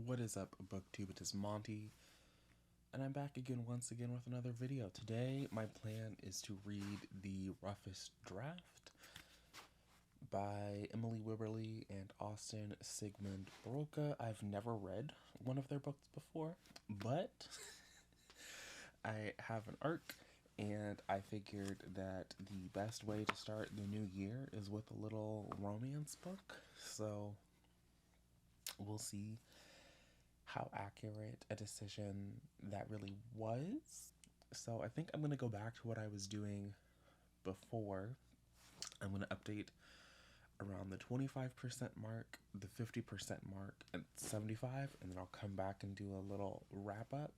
What is up, BookTube? It is Monty, and I'm back again once again with another video. Today, my plan is to read The Roughest Draft by Emily Wibberley and Austin Sigmund Broca. I've never read one of their books before, but I have an ARC, and I figured that the best way to start the new year is with a little romance book, so we'll see how accurate a decision that really was. So I think I'm going to go back to what I was doing before. I'm going to update around the 25% mark, the 50% mark, and 75, and then I'll come back and do a little wrap up.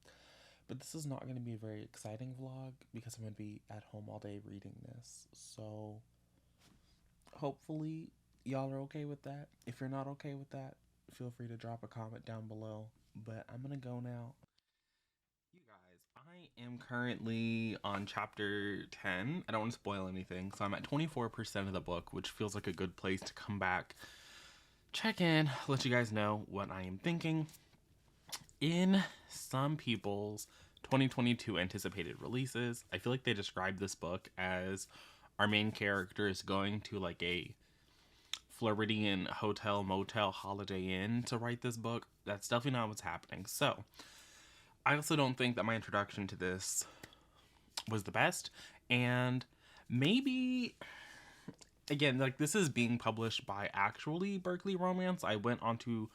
But this is not going to be a very exciting vlog because I'm going to be at home all day reading this. So hopefully y'all are okay with that. If you're not okay with that, feel free to drop a comment down below. But I'm gonna go now. You guys, I am currently on chapter 10. I don't want to spoil anything, so I'm at 24% of the book, which feels like a good place to come back, check in, let you guys know what I am thinking. In some people's 2022 anticipated releases, I feel like they described this book as our main character is going to like a Floridian hotel, motel, Holiday Inn to write this book. That's definitely not what's happening. So I also don't think that my introduction to this was the best. And maybe, again, like this is being published by actually Berkeley Romance. I went onto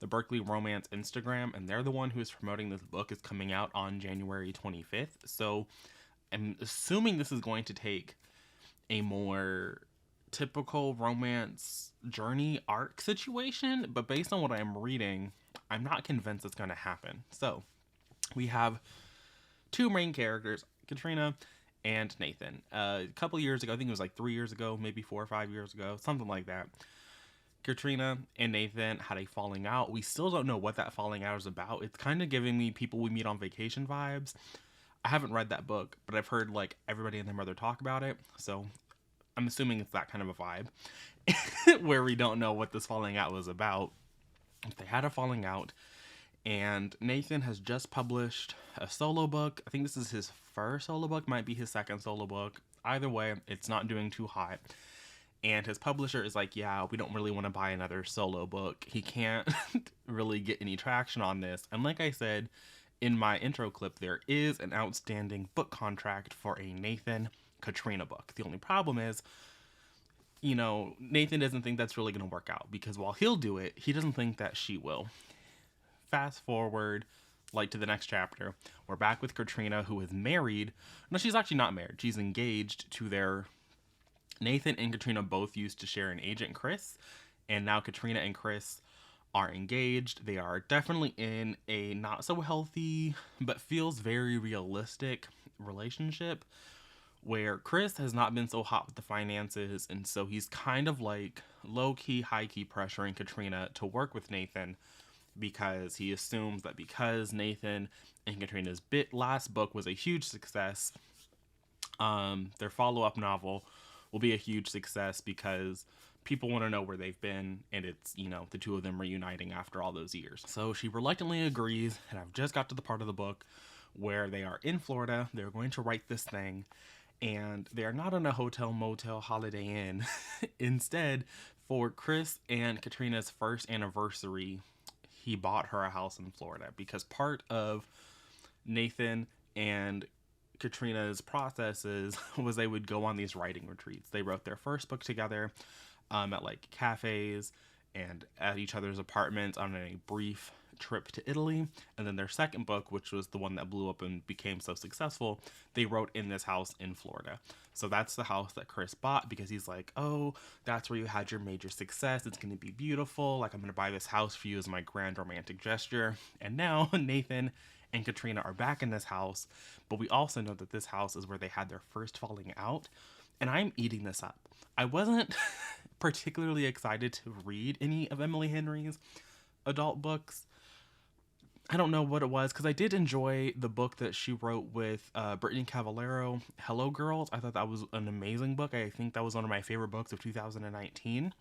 the Berkeley Romance Instagram, and they're the one who is promoting this book. Is coming out on January 25th. So I'm assuming this is going to take a more typical romance journey arc situation, but based on what I'm reading, I'm not convinced it's going to happen. So we have two main characters, Katrina and Nathan. A couple years ago, I think it was like 3 years ago, maybe 4 or 5 years ago, something like that, Katrina and Nathan had a falling out. We still don't know what that falling out is about. It's kind of giving me People We Meet on Vacation vibes. I haven't read that book, but I've heard like everybody and their mother talk about it, so I'm assuming it's that kind of a vibe where we don't know what this falling out was about. If they had a falling out, and Nathan has just published a solo book. I think this is his first solo book, might be his second solo book. Either way, it's not doing too hot. And his publisher is like, yeah, we don't really want to buy another solo book. He can't really get any traction on this. And like I said in my intro clip, there is an outstanding book contract for a Nathan Katrina book. The only problem is, you know, Nathan doesn't think that's really going to work out, because while he'll do it, he doesn't think that she will. Fast forward like to the next chapter, we're back with Katrina, who is married. No, she's actually not married. She's engaged to their Nathan and Katrina both used to share an agent, Chris, and now Katrina and Chris are engaged. They are definitely in a not so healthy but feels very realistic relationship, where Chris has not been so hot with the finances, and so he's kind of like low-key, high-key pressuring Katrina to work with Nathan, because he assumes that because Nathan and Katrina's last book was a huge success, their follow-up novel will be a huge success because people want to know where they've been, and it's, you know, the two of them reuniting after all those years. So she reluctantly agrees, and I've just got to the part of the book where they are in Florida. They're going to write this thing, and they are not in a hotel, motel, Holiday Inn. Instead, for Chris and Katrina's first anniversary, he bought her a house in Florida, because part of Nathan and Katrina's processes was they would go on these writing retreats. They wrote their first book together at like cafes and at each other's apartments on a brief trip to Italy. And then their second book, which was the one that blew up and became so successful, they wrote in this house in Florida. So that's the house that Chris bought, because he's like, oh, that's where you had your major success. It's going to be beautiful. Like, I'm going to buy this house for you as my grand romantic gesture. And now Nathan and Katrina are back in this house, but we also know that this house is where they had their first falling out. And I'm eating this up. I wasn't particularly excited to read any of Emily Henry's adult books. I don't know what it was, because I did enjoy the book that she wrote with Brittany Cavallaro, Hello Girls. I thought that was an amazing book. I think that was one of my favorite books of 2019.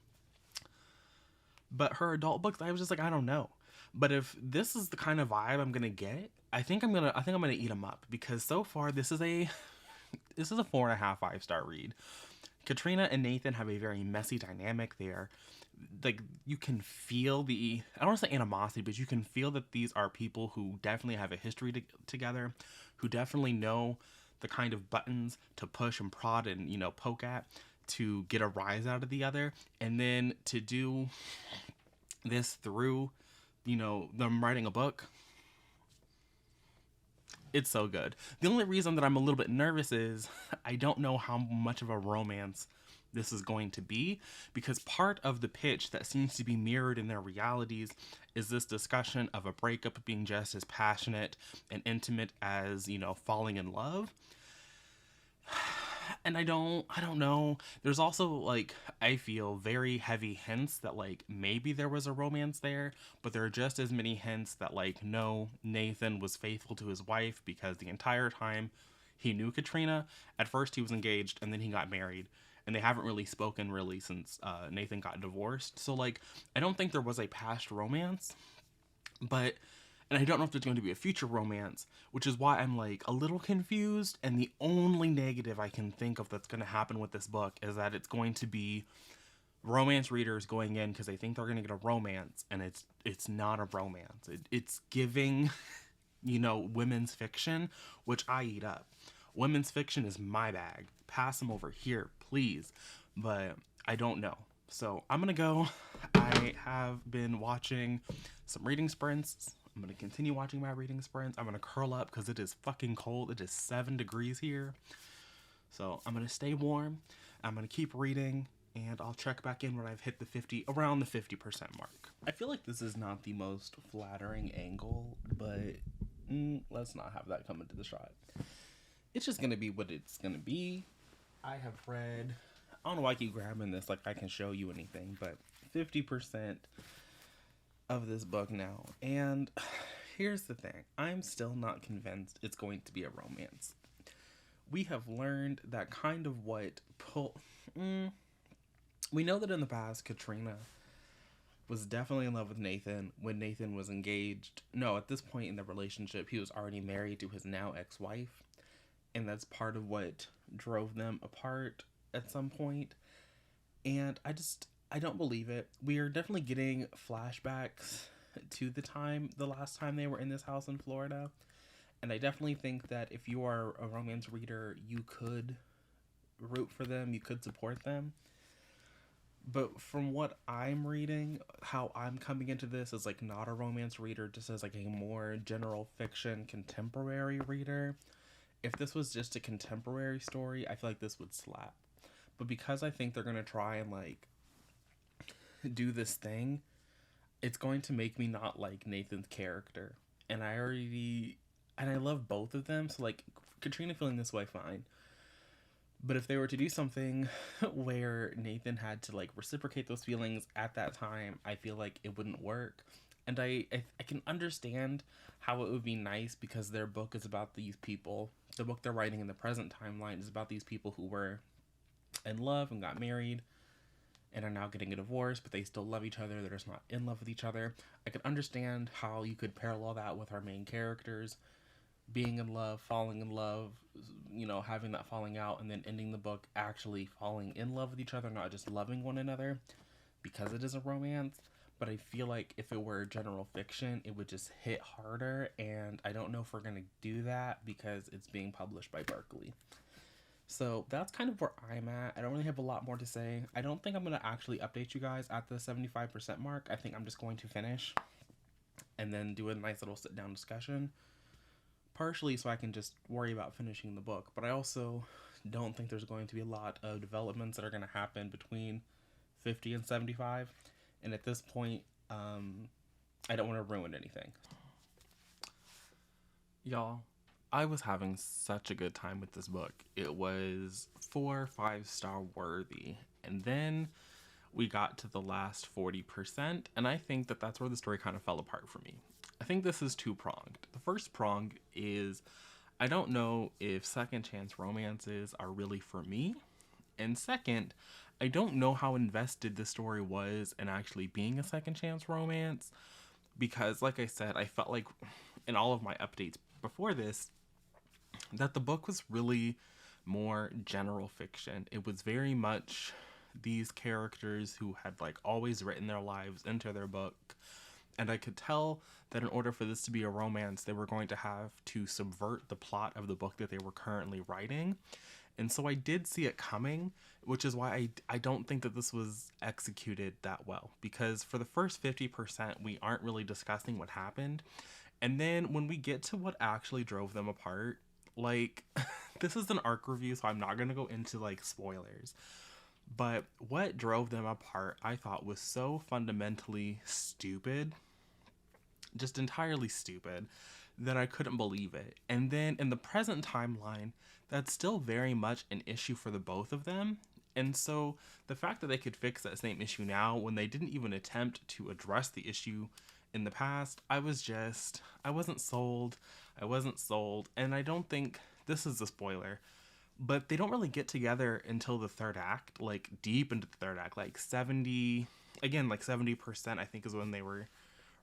But her adult books, I was just like, I don't know. But if this is the kind of vibe I'm gonna get, I think I'm gonna eat them up, because so far this is a 4.5 5-star read. Katrina and Nathan have a very messy dynamic there. Like, you can feel I don't want to say animosity, but you can feel that these are people who definitely have a history together, who definitely know the kind of buttons to push and prod and, poke at to get a rise out of the other. And then to do this through, them writing a book, it's so good. The only reason that I'm a little bit nervous is I don't know how much of a romance this is going to be, because part of the pitch that seems to be mirrored in their realities is this discussion of a breakup being just as passionate and intimate as, falling in love. And I don't know. There's also, like, I feel very heavy hints that, like, maybe there was a romance there, but there are just as many hints that, like, no, Nathan was faithful to his wife, because the entire time he knew Katrina, at first he was engaged and then he got married, and they haven't really spoken really since Nathan got divorced. So, like, I don't think there was a past romance, but and I don't know if there's going to be a future romance, which is why I'm, like, a little confused. And the only negative I can think of that's going to happen with this book is that it's going to be romance readers going in because they think they're going to get a romance, and it's not a romance. It's giving, women's fiction, which I eat up. Women's fiction is my bag. Pass them over here, please. But I don't know. So I'm going to go. I have been watching some reading sprints. I'm going to continue watching my reading sprints. I'm going to curl up because it is fucking cold. It is 7 degrees here. So I'm going to stay warm. I'm going to keep reading, and I'll check back in when I've hit around the 50% mark. I feel like this is not the most flattering angle, but let's not have that come into the shot. It's just going to be what it's going to be. I have read, I don't know why I keep grabbing this like I can show you anything, but 50% of this book now. And here's the thing. I'm still not convinced it's going to be a romance. We have learned that kind of what we know that in the past, Katrina was definitely in love with Nathan when Nathan was engaged. No, at this point in the relationship, he was already married to his now ex-wife. And that's part of what drove them apart at some point. And I don't believe it. We are definitely getting flashbacks to the last time they were in this house in Florida. And I definitely think that if you are a romance reader, you could root for them, you could support them. But from what I'm reading, how I'm coming into this as, like, not a romance reader, just as, like, a more general fiction contemporary reader. If this was just a contemporary story, I feel like this would slap. But because I think they're going to try and, like, do this thing, it's going to make me not like Nathan's character. And I love both of them, so, like, Katrina feeling this way, fine. But if they were to do something where Nathan had to, like, reciprocate those feelings at that time, I feel like it wouldn't work. And I can understand how it would be nice, because their book is about these people. The book they're writing in the present timeline is about these people who were in love and got married and are now getting a divorce, but they still love each other. They're just not in love with each other. I can understand how you could parallel that with our main characters being in love, falling in love, having that falling out, and then ending the book actually falling in love with each other, not just loving one another, because it is a romance. But I feel like if it were general fiction, it would just hit harder, and I don't know if we're going to do that because it's being published by Berkeley. So that's kind of where I'm at. I don't really have a lot more to say. I don't think I'm going to actually update you guys at the 75% mark. I think I'm just going to finish and then do a nice little sit-down discussion. Partially so I can just worry about finishing the book. But I also don't think there's going to be a lot of developments that are going to happen between 50 and 75. And at this point, I don't want to ruin anything. Y'all, I was having such a good time with this book. It was 4 5-star worthy. And then we got to the last 40%, and I think that that's where the story kind of fell apart for me. I think this is two-pronged. The first prong is I don't know if second chance romances are really for me. And second, I don't know how invested the story was in actually being a second chance romance. because, like I said, I felt like in all of my updates before this that the book was really more general fiction. It was very much these characters who had like always written their lives into their book, and I could tell that in order for this to be a romance, they were going to have to subvert the plot of the book that they were currently writing. And so I did see it coming, which is why I don't think that this was executed that well. Because for the first 50%, we aren't really discussing what happened. And then when we get to what actually drove them apart, like, this is an arc review, so I'm not going to go into like spoilers. But what drove them apart, I thought, was so fundamentally stupid, just entirely stupid, that I couldn't believe it. And then in the present timeline, that's still very much an issue for the both of them. And so the fact that they could fix that same issue now when they didn't even attempt to address the issue in the past, I wasn't sold. I wasn't sold. And I don't think this is a spoiler, but they don't really get together until the third act, like deep into the third act, like 70, again, like 70%, I think is when they were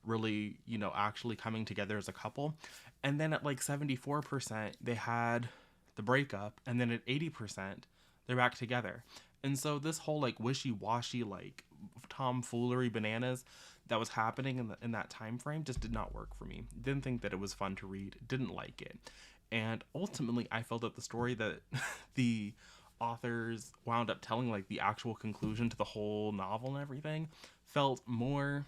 really, actually coming together as a couple. And then at like 74%, they had the breakup, and then at 80%, they're back together. And so this whole like wishy-washy, like tomfoolery bananas that was happening in that time frame just did not work for me. Didn't think that it was fun to read, didn't like it. And ultimately, I felt that the story that the authors wound up telling, like the actual conclusion to the whole novel and everything, felt more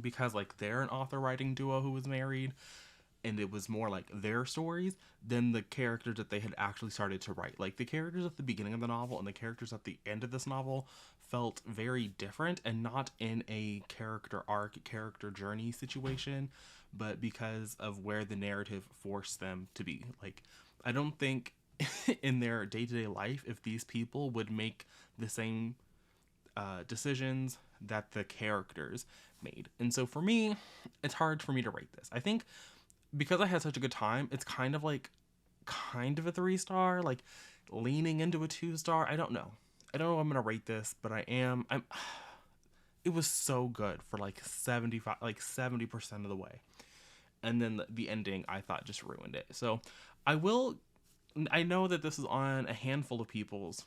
because like they're an author writing duo who was married, and it was more like their stories than the characters that they had actually started to write. Like the characters at the beginning of the novel and the characters at the end of this novel felt very different, and not in a character arc, character journey situation, but because of where the narrative forced them to be. Like, I don't think in their day-to-day life, if these people would make the same decisions that the characters made. And so for me, it's hard for me to rate this. I think because I had such a good time, it's kind of a 3-star, like leaning into a 2-star. I don't know. I don't know how I'm gonna rate this, but I'm it was so good for like 70% of the way. And then the ending I thought just ruined it. So I know that this is on a handful of people's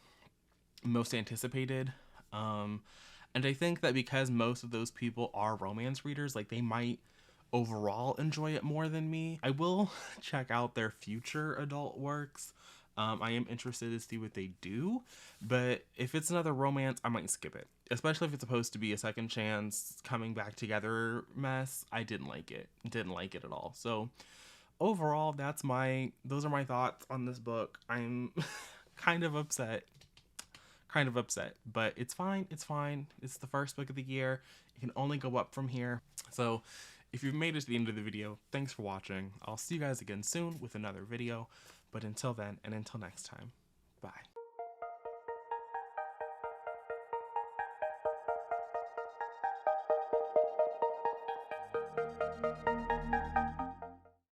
most anticipated. And I think that because most of those people are romance readers, like they might overall enjoy it more than me. I will check out their future adult works. I am interested to see what they do, but if it's another romance, I might skip it. Especially if it's supposed to be a second chance coming back together mess. I didn't like it. Didn't like it at all. So overall, those are my thoughts on this book. I'm kind of upset. But it's fine. It's the first book of the year. It can only go up from here. So if you've made it to the end of the video, thanks for watching. I'll see you guys again soon with another video. But until then, and until next time, bye.